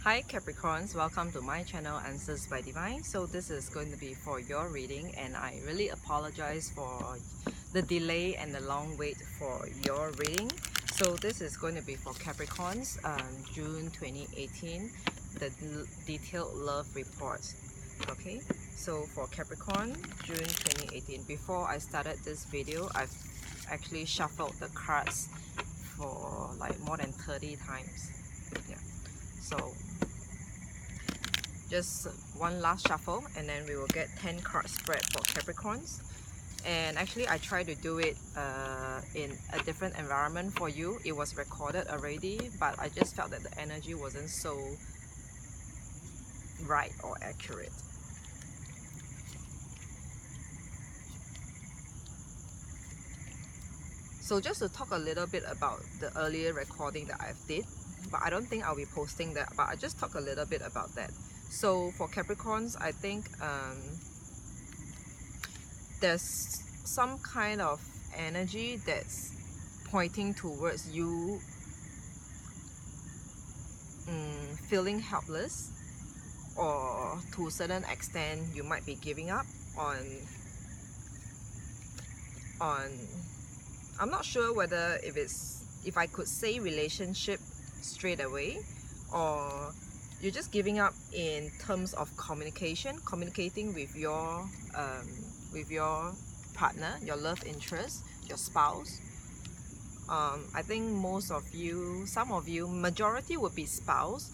Hi Capricorns, welcome to my channel Answers by Divine. So this is going to be for your reading, and I really apologize for the delay and the long wait for your reading. So this is going to be for Capricorns, June 2018, the detailed love report. Okay, so for Capricorn, June 2018, before I started this video, I've actually shuffled the cards for like more than 30 times. Yeah, so just one last shuffle and then we will get 10 card spread for Capricorns. And actually I tried to do it in a different environment for you. It was recorded already, but I just felt that the energy wasn't so right or accurate. So just to talk a little bit about the earlier recording that I've did, but I don't think I'll be posting that, but I just talk a little bit about that. So for Capricorns, I think there's some kind of energy that's pointing towards you feeling helpless, or to a certain extent you might be giving up on I'm not sure whether if I could say relationship straight away, or you're just giving up in terms of communicating with your partner, your love interest, your spouse. I think most of you, some of you, majority would be spouse.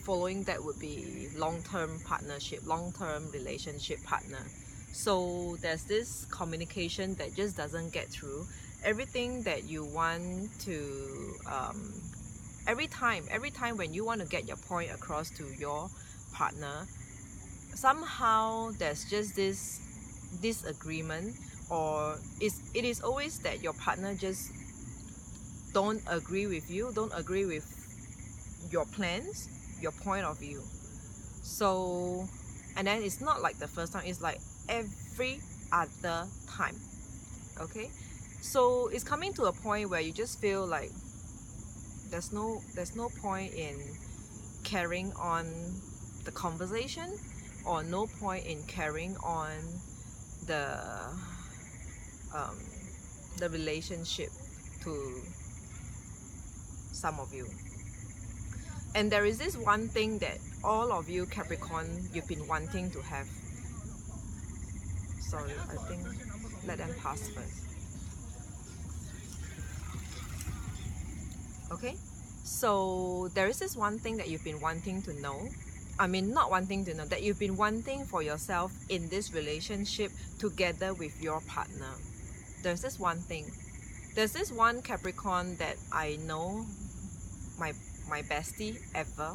Following that would be long-term partnership, long-term relationship partner. So there's this communication that just doesn't get through. Everything that you want to every time when you want to get your point across to your partner, somehow there's just this disagreement, or it is always that your partner just don't agree with you, don't agree with your plans, your point of view. So, and then it's not like the first time, it's like every other time. Okay, so it's coming to a point where you just feel like there's no point in carrying on the conversation, or no point in carrying on the relationship to some of you. And there is this one thing that all of you Capricorn, you've been wanting to have. Sorry, I think let them pass first. Okay, so there is this one thing that you've been wanting to know. I mean, not wanting to know, that you've been wanting for yourself in this relationship together with your partner. There's this one thing. There's this one Capricorn that I know, my bestie ever.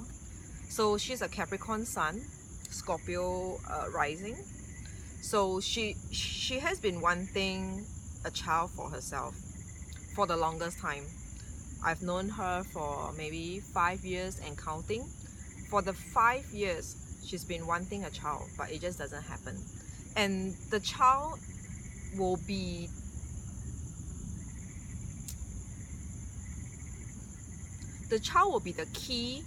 So she's a Capricorn sun, Scorpio rising. So she has been wanting a child for herself for the longest time. I've known her for maybe 5 years and counting. For the 5 years, she's been wanting a child, but it just doesn't happen. And the child will be the key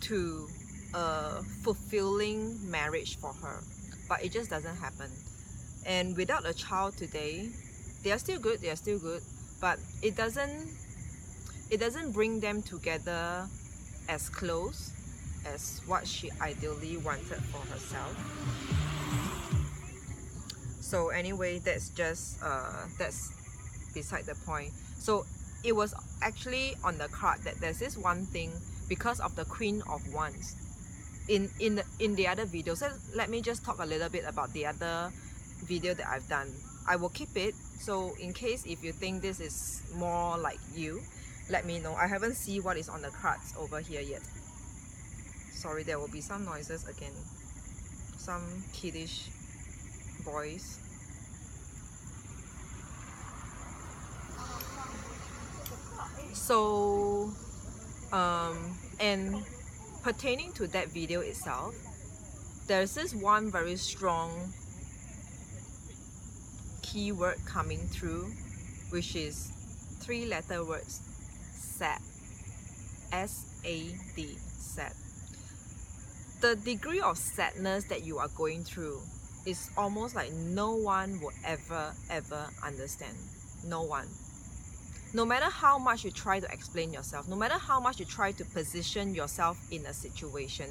to a fulfilling marriage for her, but it just doesn't happen. And without a child today, they are still good, but it doesn't bring them together as close as what she ideally wanted for herself. So anyway, that's just that's beside the point. So it was actually on the card that there's this one thing, because of the Queen of Wands in the other video. So let me just talk a little bit about the other video that I've done. I will keep it, so in case if you think this is more like you, let me know. I haven't seen what is on the cards over here yet. Sorry, there will be some noises again, some kiddish boys. So and pertaining to that video itself, there's this one very strong keyword coming through, which is 3-letter words: sad. S-A-D, sad. the degree of sadness that you are going through is almost like no one will ever understand. No one. No matter how much you try to explain yourself, no matter how much you try to position yourself in a situation,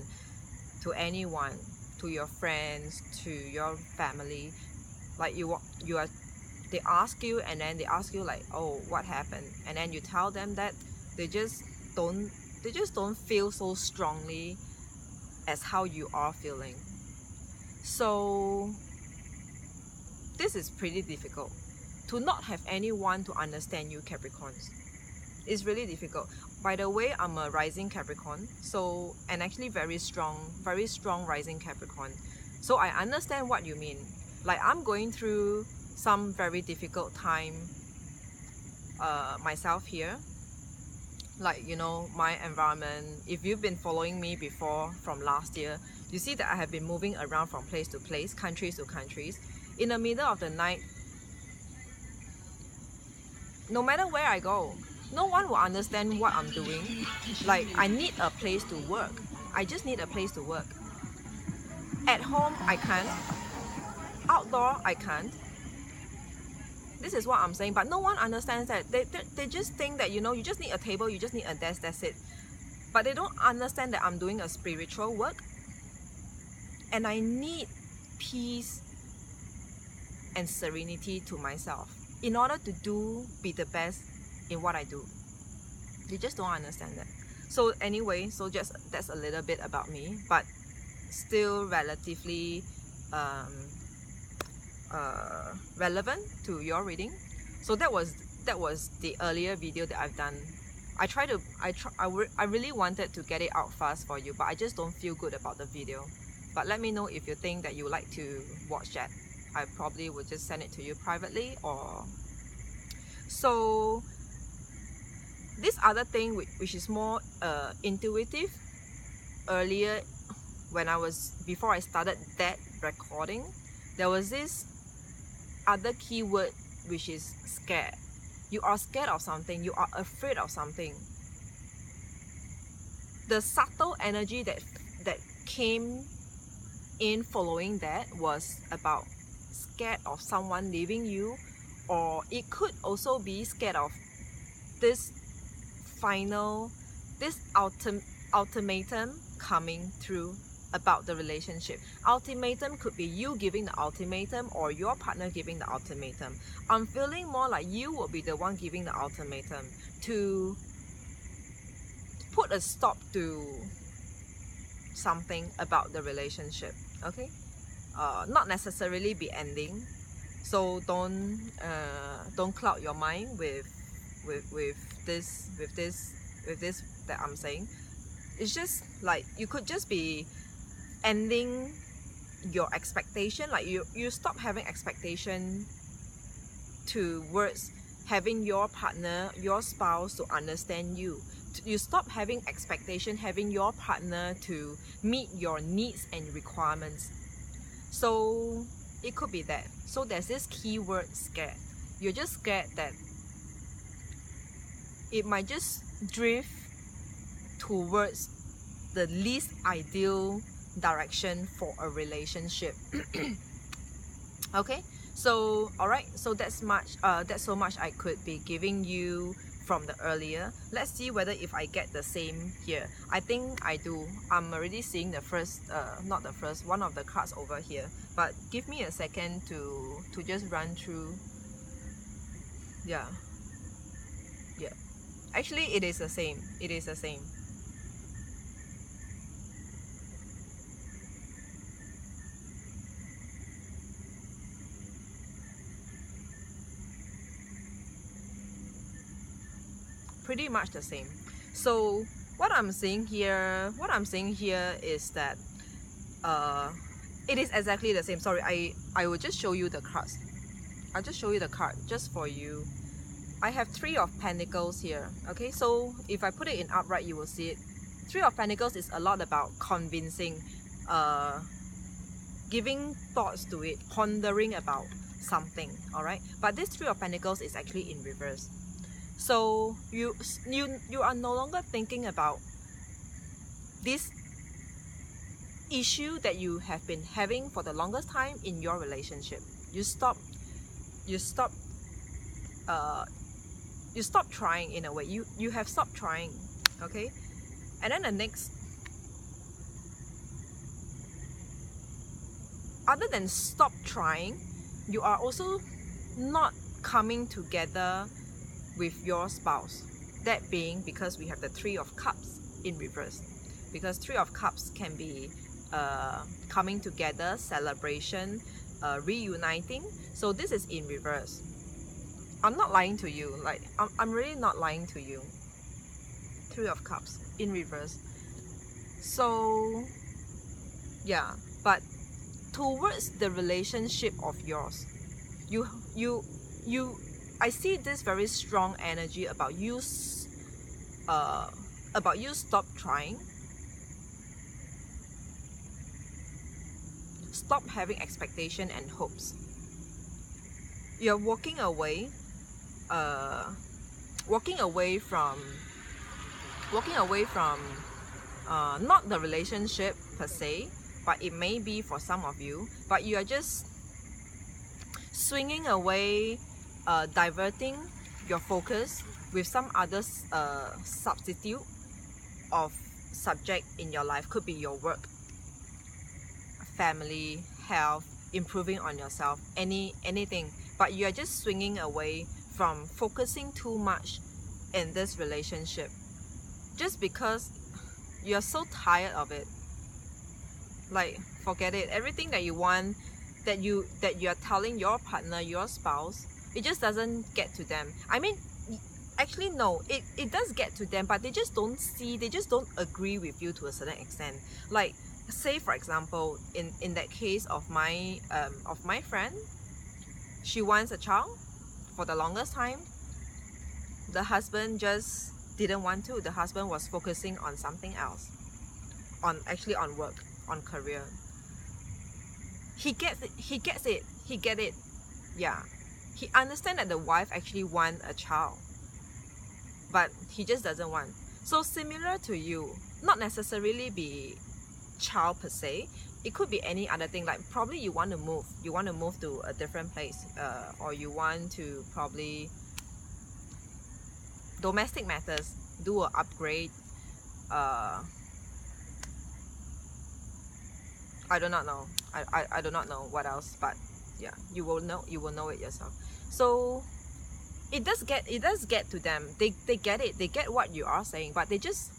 to anyone, to your friends, to your family, like they ask you, and then they ask you like, oh, what happened? And then you tell them that they just don't feel so strongly as how you are feeling. So this is pretty difficult. To not have anyone to understand you, Capricorns, is really difficult. By the way, I'm a rising Capricorn, so, and actually very strong rising Capricorn. So I understand what you mean. Like, I'm going through some very difficult time myself here. Like, you know, my environment, if you've been following me before from last year, you see that I have been moving around from place to place, countries to countries. In the middle of the night, no matter where I go, no one will understand what I'm doing. Like, I need a place to work. I just need a place to work. At home, I can't. Outdoor, I can't. This is what I'm saying, but no one understands that. They just think that, you know, you just need a table, you just need a desk, that's it. But they don't understand that I'm doing a spiritual work, and I need peace and serenity to myself in order to be the best in what I do. They just don't understand that. So anyway, so just that's a little bit about me, but still relatively relevant to your reading. So that was the earlier video that I've done. I really wanted to get it out fast for you, but I just don't feel good about the video. But let me know if you think that you like to watch that. I probably would just send it to you privately. Or so this other thing which is more intuitive, earlier when before I started that recording, there was this other keyword which is scared. You are scared of something, you are afraid of something. The subtle energy that came in following that was about scared of someone leaving you, or it could also be scared of this ultimatum coming through about the relationship. Ultimatum could be you giving the ultimatum or your partner giving the ultimatum. I'm feeling more like you will be the one giving the ultimatum to put a stop to something about the relationship. Okay, not necessarily be ending. So don't cloud your mind with this that I'm saying. It's just like you could just be ending your expectation. Like you stop having expectation towards having your partner, your spouse to understand you. You stop having expectation having your partner to meet your needs and requirements. So it could be that. So there's this keyword scared. You're just scared that it might just drift towards the least ideal direction for a relationship. Okay, so alright, so that's so much I could be giving you from the earlier. Let's see whether if I get the same here. I think I do. I'm already seeing the first, not the first, one of the cards over here. But give me a second to just run through. Yeah. Actually, it is the same. It is the same. Pretty much the same. So what I'm saying here is that it is exactly the same. Sorry, I will just show you the cards. I'll just show you the card just for you. I have Three of Pentacles here. Okay, so if I put it in upright, you will see it. Three of Pentacles is a lot about convincing, giving thoughts to it, pondering about something. All right, but this Three of Pentacles is actually in reverse. So you are no longer thinking about this issue that you have been having for the longest time in your relationship. You stop trying in a way. You have stopped trying, okay? And then the next, other than stop trying, you are also not coming together with your spouse. That being because we have the Three of Cups in reverse. Because Three of Cups can be coming together, celebration, reuniting. So this is in reverse. I'm not lying to you. Like, I'm really not lying to you. Three of Cups in reverse. So yeah, but towards the relationship of yours, I see this very strong energy about you stop trying, stop having expectation and hopes. You're walking away from not the relationship per se, but it may be for some of you, but you are just swinging away, diverting your focus with some other substitute of subject in your life. Could be your work, family, health, improving on yourself, anything, but you are just swinging away from focusing too much in this relationship just because you're so tired of it. Like, forget it. Everything that you want, that you are telling your partner, your spouse, it just doesn't get to them. I mean, actually no, it does get to them, but they just don't agree with you to a certain extent. Like, say for example, in that case of my friend, she wants a child for the longest time. The husband just didn't want to. The husband was focusing on something else, on work, on career. He gets it. Yeah, he understands that the wife actually wants a child, but he just doesn't want. So similar to you, not necessarily be child per se, it could be any other thing. Like, probably you want to move to a different place, or you want to probably domestic matters, do an upgrade, I do not know. I do not know what else, but yeah, you will know it yourself. So it does get to them. They get it. They get what you are saying, but they just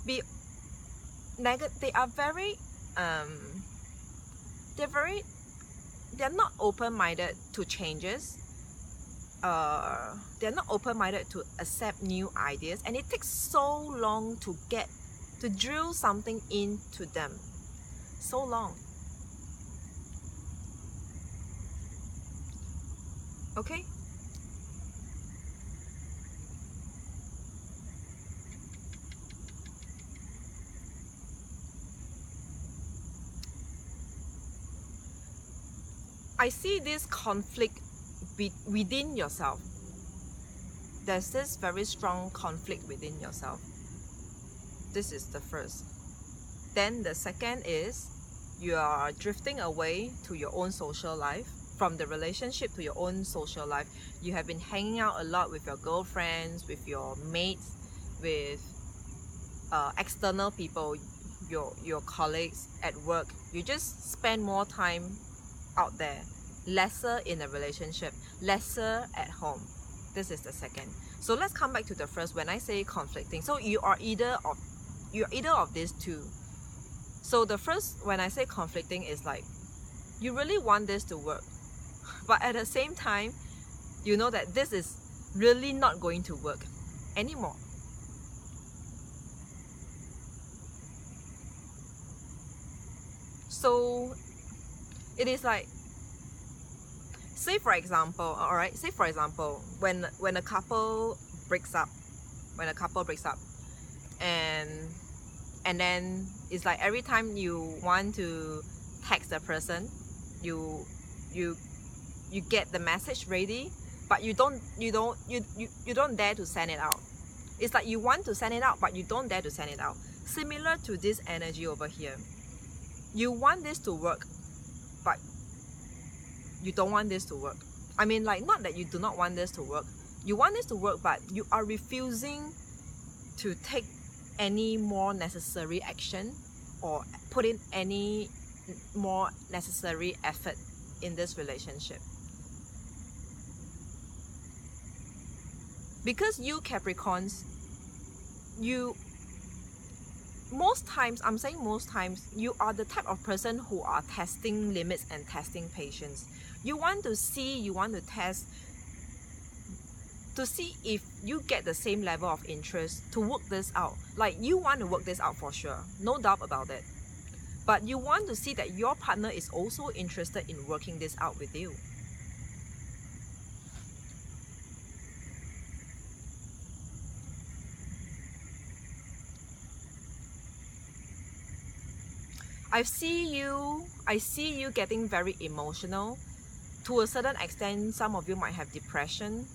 be negative. They are very they're not open-minded to changes. They're not open-minded to accept new ideas, and it takes so long to drill something into them. So long. Okay? I see this conflict within yourself. There's this very strong conflict within yourself. This is the first. Then the second is you are drifting away to your own social life, from the relationship to your own social life. You have been hanging out a lot with your girlfriends, with your mates, with external people, your colleagues at work. You just spend more time out there, lesser in a relationship, lesser at home. This is the second. So let's come back to the first. When I say conflicting, so you're either of these two. So the first, when I say conflicting, is like you really want this to work, but at the same time you know that this is really not going to work anymore. So it is like, say for example, when a couple breaks up, and then it's like every time you want to text the person, you get the message ready, but you don't dare to send it out. It's like you want to send it out, but you don't dare to send it out. Similar to this energy over here. You want this to work, but you don't want this to work. I mean, like, not that you do not want this to work. You want this to work, but you are refusing to take any more necessary action or put in any more necessary effort in this relationship. Because you Capricorns, most times, I'm saying most times, you are the type of person who are testing limits and testing patience. You want to see, you want to test, to see if you get the same level of interest to work this out. Like, you want to work this out for sure, no doubt about it. But you want to see that your partner is also interested in working this out with you. I see you getting very emotional. To a certain extent, some of you might have depression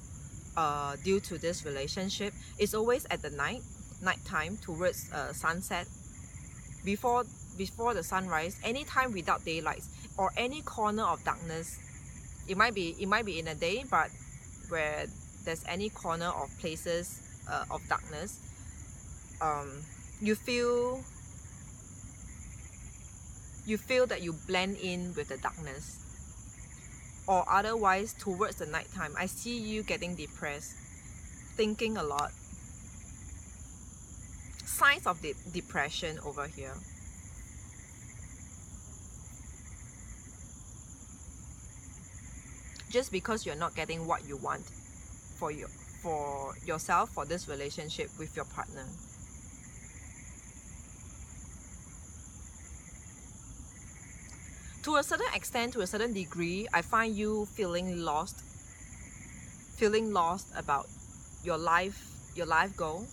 due to this relationship. It's always at the nighttime towards sunset, before the sunrise, anytime without daylight or any corner of darkness. It might be in a day, but where there's any corner of places of darkness, you feel that you blend in with the darkness. Or otherwise, towards the nighttime, I see you getting depressed, thinking a lot. Signs of depression over here. Just because you're not getting what you want for yourself, for this relationship with your partner. To a certain extent, to a certain degree, I find you feeling lost about your life goal,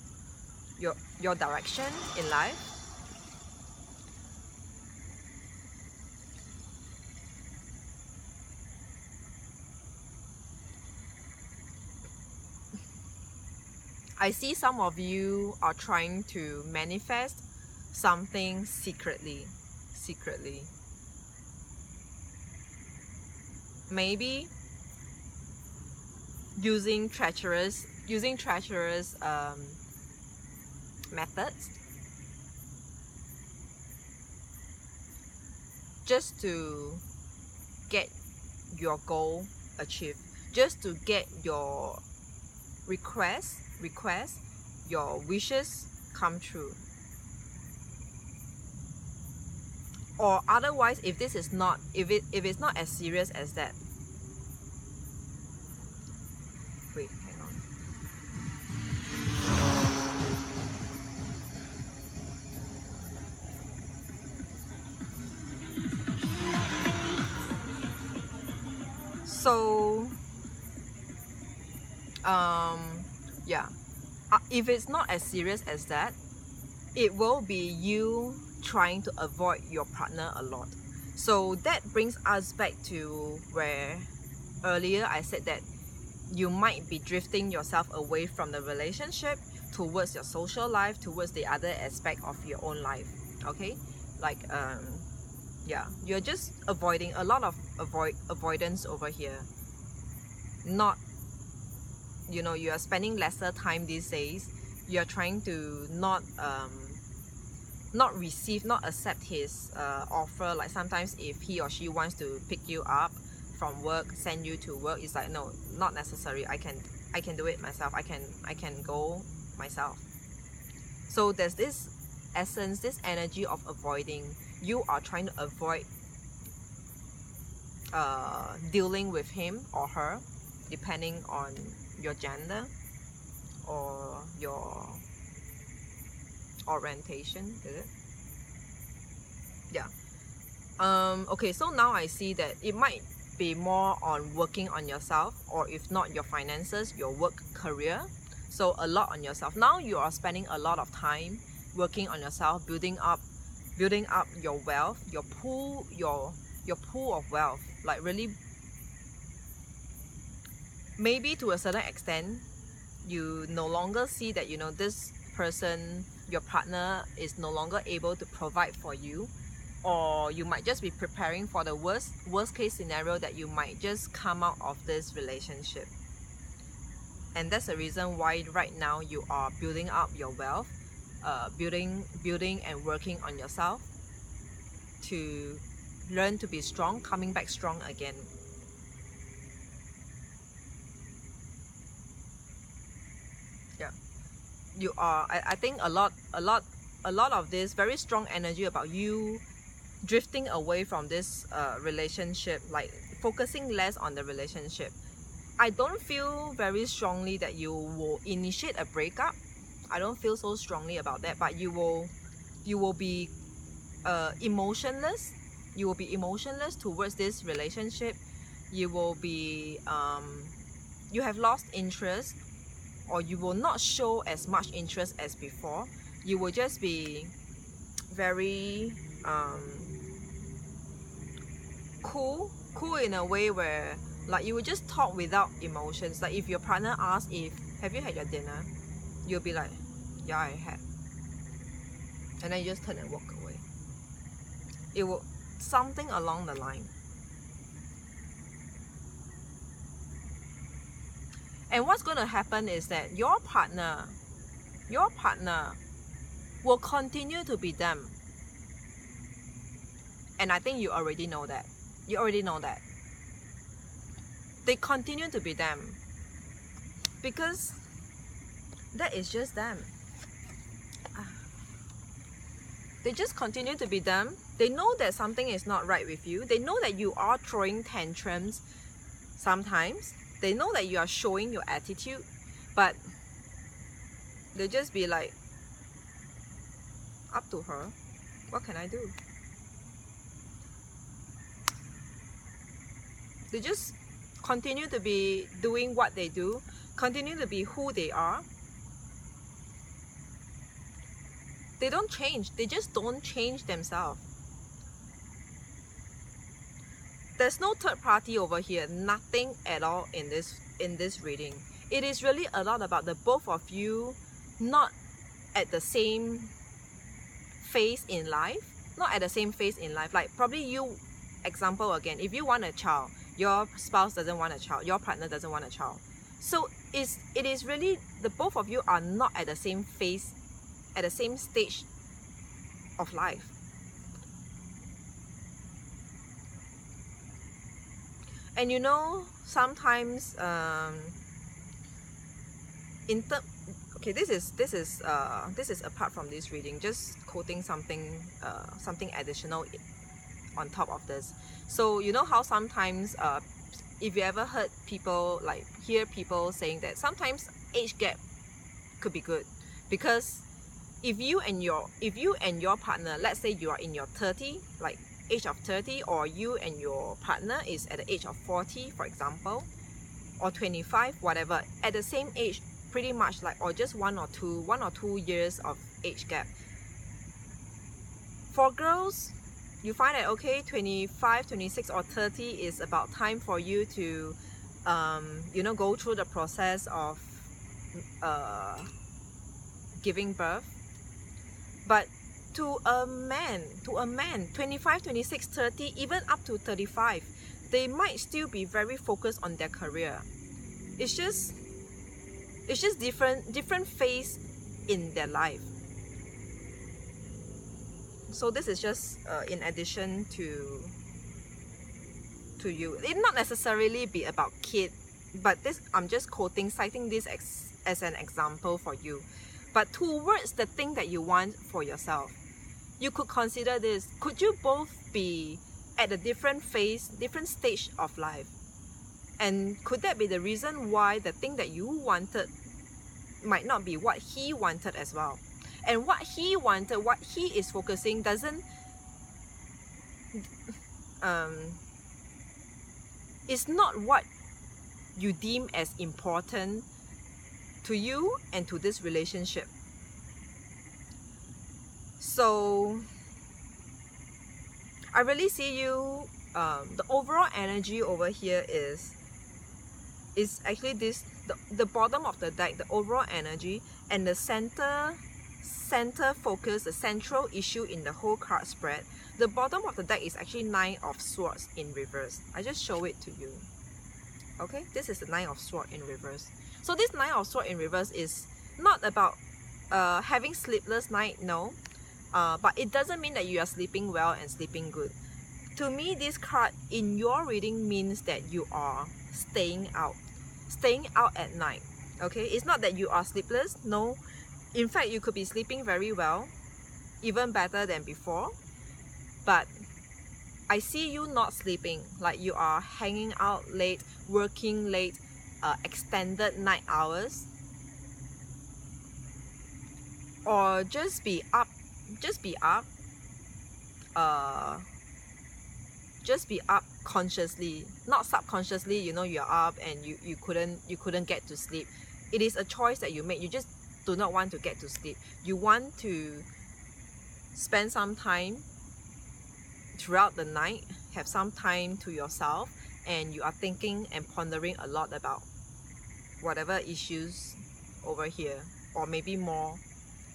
your direction in life. I see some of you are trying to manifest something secretly. Maybe using treacherous methods just to get your goal achieved, just to get your request, your wishes come true. Or otherwise, if it's not as serious as that. Wait, hang on. So, yeah. If it's not as serious as that, it will be you trying to avoid your partner a lot. So that brings us back to where earlier I said that you might be drifting yourself away from the relationship towards your social life, towards the other aspect of your own life. Okay, like yeah, you're just avoiding a lot of avoidance over here. Not, you know, you are spending lesser time these days. You're trying to not accept his offer. Like, sometimes if he or she wants to pick you up from work, send you to work, it's like, no, not necessary. I can do it myself. I can go myself. So there's this essence, this energy of avoiding. You are trying to avoid dealing with him or her, depending on your gender or your orientation, is it? Yeah. Okay, so now I see that it might be more on working on yourself, or if not your finances, your work career. So a lot on yourself. Now you are spending a lot of time working on yourself, building up your wealth, your pool of wealth. Like, really, maybe to a certain extent, you no longer see that, you know, this person, your partner, is no longer able to provide for you, or you might just be preparing for the worst case scenario that you might just come out of this relationship. And that's the reason why right now you are building up your wealth, building and working on yourself to learn to be strong, coming back strong again. Yeah, you are. I think a lot of this very strong energy about you drifting away from this relationship, like focusing less on the relationship. I don't feel very strongly that you will initiate a breakup. I don't feel so strongly about that, but you will be emotionless. You will be emotionless towards this relationship. You will be you have lost interest, or you will not show as much interest as before. You will just be very cool in a way where, like, you will just talk without emotions. Like if your partner asks if, have you had your dinner? You'll be like, yeah, I had. And then you just turn and walk away. It will, something along the line. And what's going to happen is that your partner will continue to be them. And I think you already know that. You already know that. They continue to be them because that is just them. They just continue to be them. They know that something is not right with you. They know that you are throwing tantrums sometimes. They know that you are showing your attitude, but they just be like, up to her. What can I do? They just continue to be doing what they do, continue to be who they are. They don't change. They just don't change themselves. There's no third party over here. Nothing at all in this reading. It is really a lot about the both of you not at the same phase in life. Not at the same phase in life. Like probably you, example again, if you want a child, your spouse doesn't want a child, your partner doesn't want a child. So it is really the both of you are not at the same phase, at the same stage of life. And you know, sometimes okay, this is apart from this reading, just quoting something additional on top of this. So you know how sometimes if you ever heard people, like hear people saying that sometimes age gap could be good, because if you and your partner, let's say you are in your 30, like age of 30, or you and your partner is at the age of 40, for example, or 25, whatever, at the same age, pretty much, like, or just one or two years of age gap. For girls, you find that okay, 25, 26 or 30 is about time for you to you know, go through the process of giving birth. But to a man, 25, 26, 30, even up to 35, they might still be very focused on their career. It's just different phase in their life. So this is just in addition to you. It not necessarily be about kid, but this, I'm just citing this as an example for you. But towards the thing that you want for yourself, you could consider this. Could you both be at a different phase, different stage of life? And could that be the reason why the thing that you wanted might not be what he wanted as well? And what he wanted, what he is focusing, doesn't is not what you deem as important to you and to this relationship. So I really see you, the overall energy over here is actually this the bottom of the deck, the overall energy, and the center focus, the central issue in the whole card spread, the bottom of the deck is actually Nine of Swords in reverse. I just show it to you. Okay, this is the Nine of Swords in reverse. So this Nine of Swords in reverse is not about having sleepless night, no. But it doesn't mean that you are sleeping well and sleeping good. To me, this card in your reading means that you are staying out at night. Okay, it's not that you are sleepless, no. In fact, you could be sleeping very well, even better than before. But I see you not sleeping, like you are hanging out late, working late, extended night hours, or just be up consciously, not subconsciously. You know, you're up and you couldn't get to sleep. It is a choice that you make. You just do not want to get to sleep. You want to spend some time throughout the night, have some time to yourself, and you are thinking and pondering a lot about whatever issues over here, or maybe more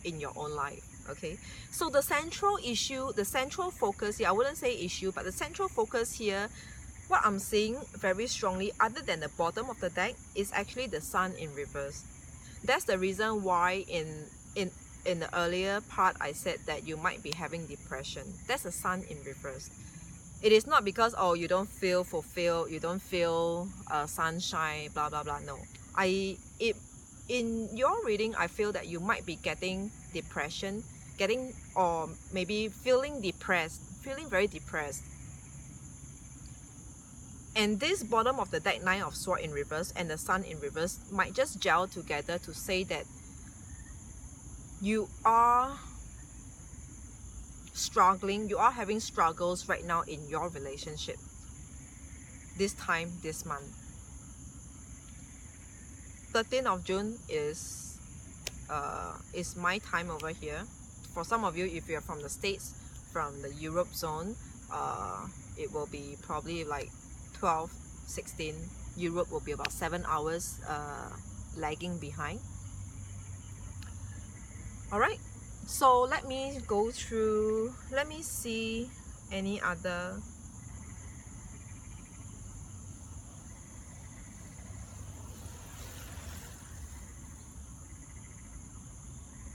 in your own life. Okay, so the central issue, the central focus here, I wouldn't say issue, but the central focus here, what I'm seeing very strongly, other than the bottom of the deck, is actually the Sun in reverse. That's the reason why in the earlier part I said that you might be having depression. That's the Sun in reverse. It is not because, oh, you don't feel fulfilled, you don't feel sunshine, blah blah blah. No, in your reading, I feel that you might be getting depression, or maybe feeling depressed, feeling very depressed. And this bottom of the deck, Nine of Swords in reverse and the Sun in reverse, might just gel together to say that you are struggling, you are having struggles right now in your relationship. This time, this month. 13th of June is my time over here. For some of you, if you're from the States, from the Europe zone, it will be probably like 12, 16. Europe will be about 7 hours lagging behind. Alright, so let me go through, let me see any other.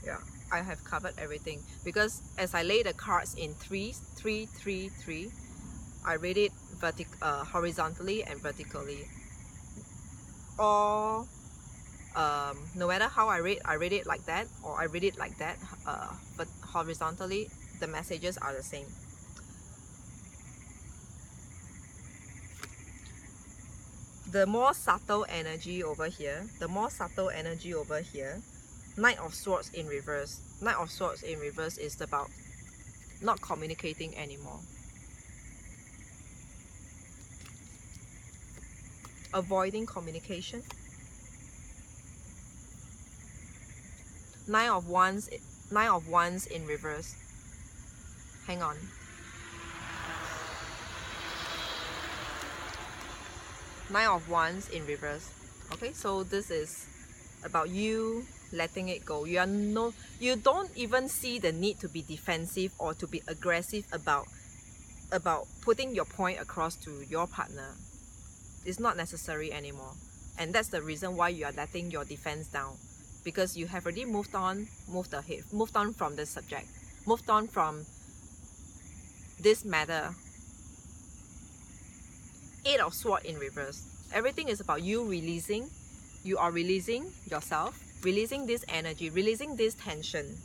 Yeah, I have covered everything because as I lay the cards in 3, 3, 3, 3, I read it horizontally and vertically. Or no matter how I read it like that, or I read it like that, but horizontally, the messages are the same. The more subtle energy over here, Knight of Swords in reverse. Knight of Swords in reverse is about not communicating anymore. Avoiding communication. Nine of Wands in reverse. Hang on. Nine of Wands in reverse. Okay, so this is about you letting it go. You don't even see the need to be defensive or to be aggressive about putting your point across to your partner. It's not necessary anymore, and that's the reason why you are letting your defense down, because you have already moved on from this subject, moved on from this matter. Eight of Swords in reverse. Everything is about you releasing. You are releasing yourself, releasing this energy, releasing this tension.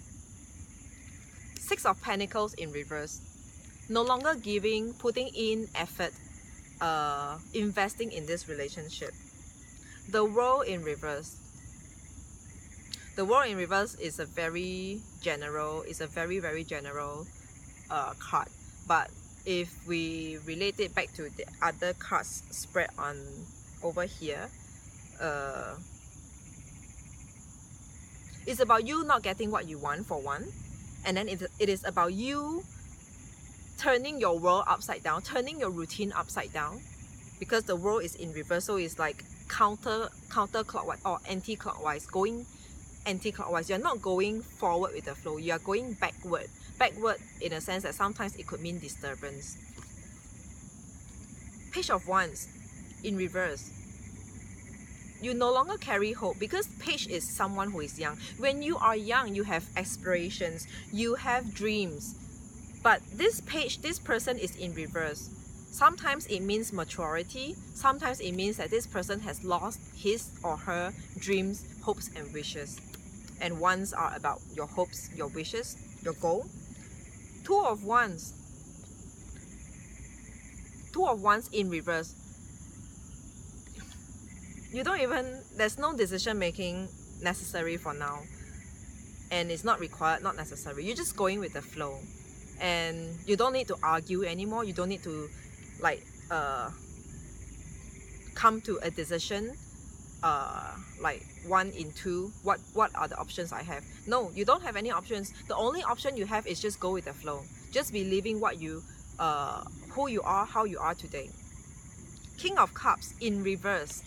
Six of Pentacles in reverse. No longer putting in effort, investing in this relationship. The World in reverse. The World in reverse is a very general, very general card. But if we relate it back to the other cards spread on over here, it's about you not getting what you want, for one, and then it is about you turning your world upside down, turning your routine upside down, because the world is in reverse. So it's like counterclockwise or anti-clockwise, going anti-clockwise. You're not going forward with the flow, you are going backward in a sense that sometimes it could mean disturbance. Page of Wands in reverse. You no longer carry hope, because Page is someone who is young. When you are young, you have aspirations, you have dreams. But this Page, this person is in reverse. Sometimes it means maturity. Sometimes it means that this person has lost his or her dreams, hopes and wishes. And Wands are about your hopes, your wishes, your goal. Two of Wands. Two of Wands in reverse. You don't even, there's no decision making necessary for now. And it's not required, not necessary. You're just going with the flow. And you don't need to argue anymore. You don't need to like come to a decision like 1 in 2. What are the options I have? No, you don't have any options. The only option you have is just go with the flow. Just be living what you who you are, how you are today. King of Cups in reverse.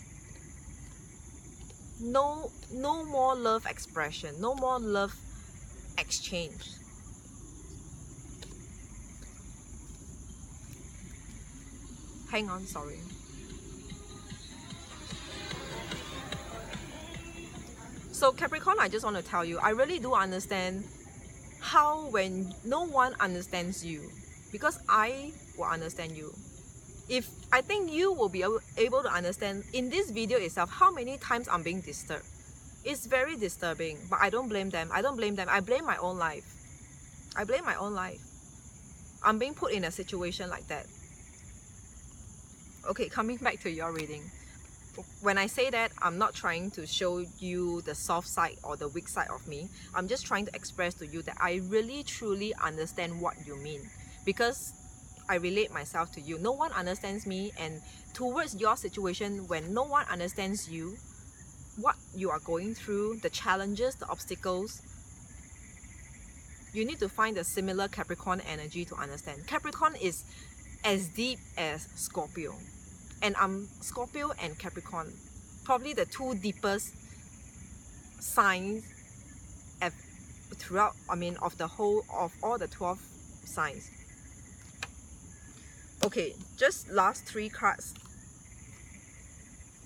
No more love expression, no more love exchange. Hang on, sorry. So Capricorn, I just want to tell you, I really do understand how when no one understands you, because I will understand you. If I think you will be able to understand in this video itself how many times I'm being disturbed. It's very disturbing, but I don't blame them. I don't blame them. I blame my own life. I blame my own life. I'm being put in a situation like that. Okay, coming back to your reading. When I say that, I'm not trying to show you the soft side or the weak side of me. I'm just trying to express to you that I really truly understand what you mean, because I relate myself to you. No one understands me, and towards your situation, when no one understands you, what you are going through, the challenges, the obstacles, you need to find a similar Capricorn energy to understand. Capricorn is as deep as Scorpio, and I'm Scorpio and Capricorn, probably the two deepest signs throughout, of the whole of all the 12 signs. Okay, just last 3 cards.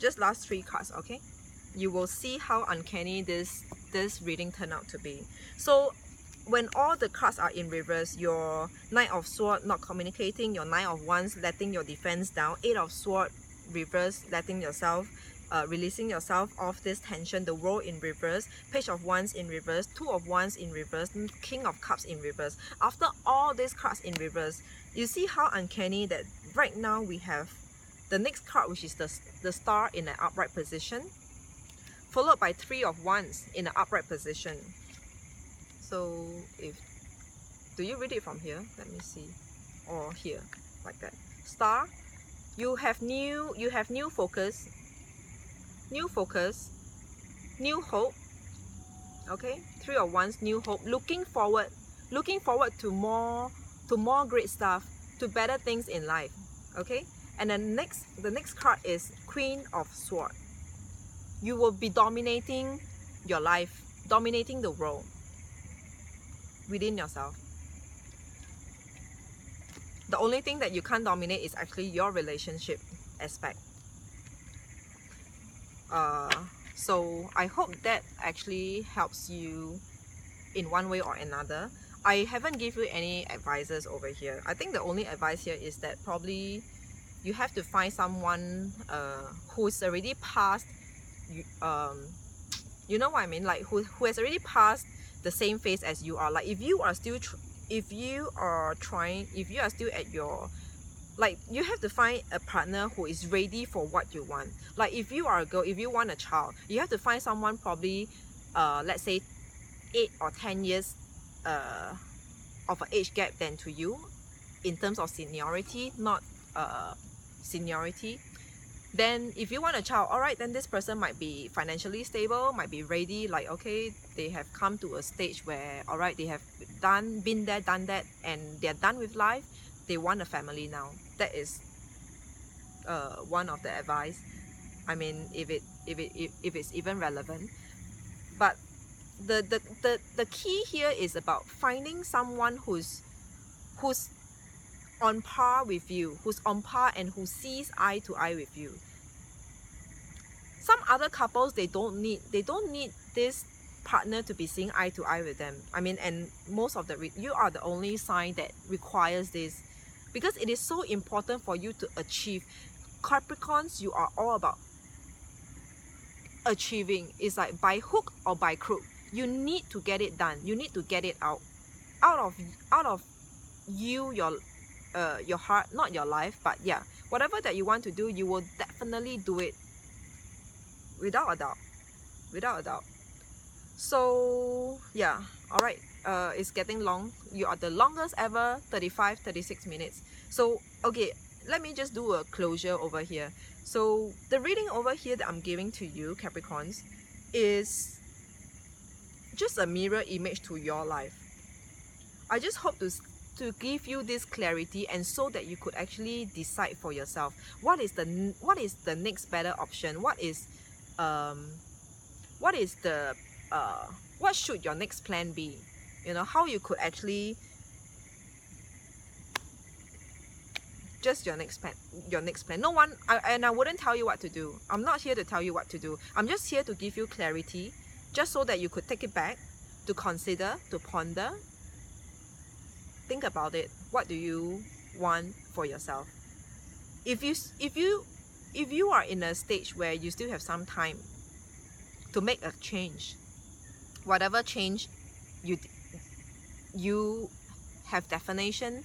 Just last 3 cards, okay? You will see how uncanny this reading turned out to be. So when all the cards are in reverse, your Knight of Swords not communicating, your Knight of Wands letting your defense down, 8 of Swords reverse, letting yourself releasing yourself of this tension, the World in reverse, Page of Wands in reverse, 2 of Wands in reverse, King of Cups in reverse. After all these cards in reverse, you see how uncanny that right now we have the next card, which is the Star in an upright position, followed by 3 of Wands in an upright position. So do you read it from here? Let me see. Or here, like that. Star, you have new focus, new hope. Okay, 3 of Wands, new hope, looking forward to more great stuff, to better things in life. Okay, and then the next card is Queen of Swords. You will be dominating your life, dominating the world within yourself. The only thing that you can't dominate is actually your relationship aspect. So I hope that actually helps you in one way or another. I haven't give you any advices over here. I think the only advice here is that probably you have to find someone who's already passed, you know what I mean, like who has already passed the same phase as you are. Like if you are still if you are still at your, like, you have to find a partner who is ready for what you want. Like if you are a girl, if you want a child, you have to find someone probably let's say 8 or 10 years of an age gap than to you in terms of seniority, not seniority. Then if you want a child, all right, then this person might be financially stable, might be ready, like okay, they have come to a stage where, all right, they have been there, done that, and they're done with life. They want a family now. That is one of the advice. I mean, if it's even relevant. But the key here is about finding someone who's on par with you, who's on par and who sees eye to eye with you. Some other couples, they don't need this partner to be seeing eye to eye with them. I mean, and most of you are the only sign that requires this, because it is so important for you to achieve. Capricorns, you are all about achieving. It's like by hook or by crook, you need to get it done. You need to get it out of you, your heart, not your life, but yeah, whatever that you want to do, you will definitely do it without a doubt. So yeah, all right, it's getting long. You are the longest ever, 36 minutes. So okay, let me just do a closure over here. So the reading over here that I'm giving to you, Capricorns, is just a mirror image to your life. I just hope to give you this clarity, and so that you could actually decide for yourself what is the next better option. What should your next plan be? You know, how you could actually just your next plan. No one, and I wouldn't tell you what to do. I'm not here to tell you what to do. I'm just here to give you clarity, just so that you could take it back to consider, to ponder, think about it. What do you want for yourself? If you are in a stage where you still have some time to make a change, whatever change you have definition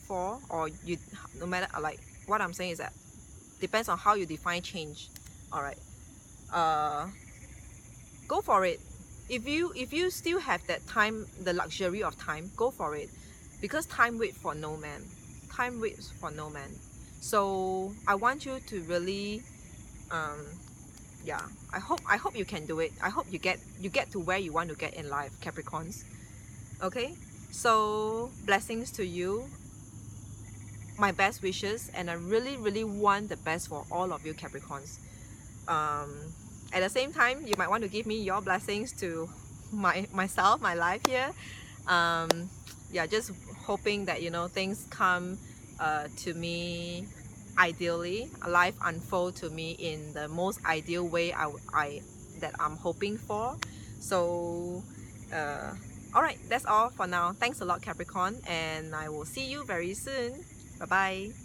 for, or you, no matter, like what I'm saying is that depends on how you define change. All right, go for it. If you still have that time, the luxury of time, go for it, because time waits for no man. Time waits for no man. So I want you to really yeah, I hope you can do it. I hope you get to where you want to get in life, Capricorns. Okay, so blessings to you, my best wishes, and I really want the best for all of you, Capricorns. At the same time, you might want to give me your blessings to myself, my life here. Yeah, just hoping that, you know, things come to me ideally, life unfold to me in the most ideal way that I'm hoping for. So alright, that's all for now. Thanks a lot, Capricorn, and I will see you very soon. Bye bye.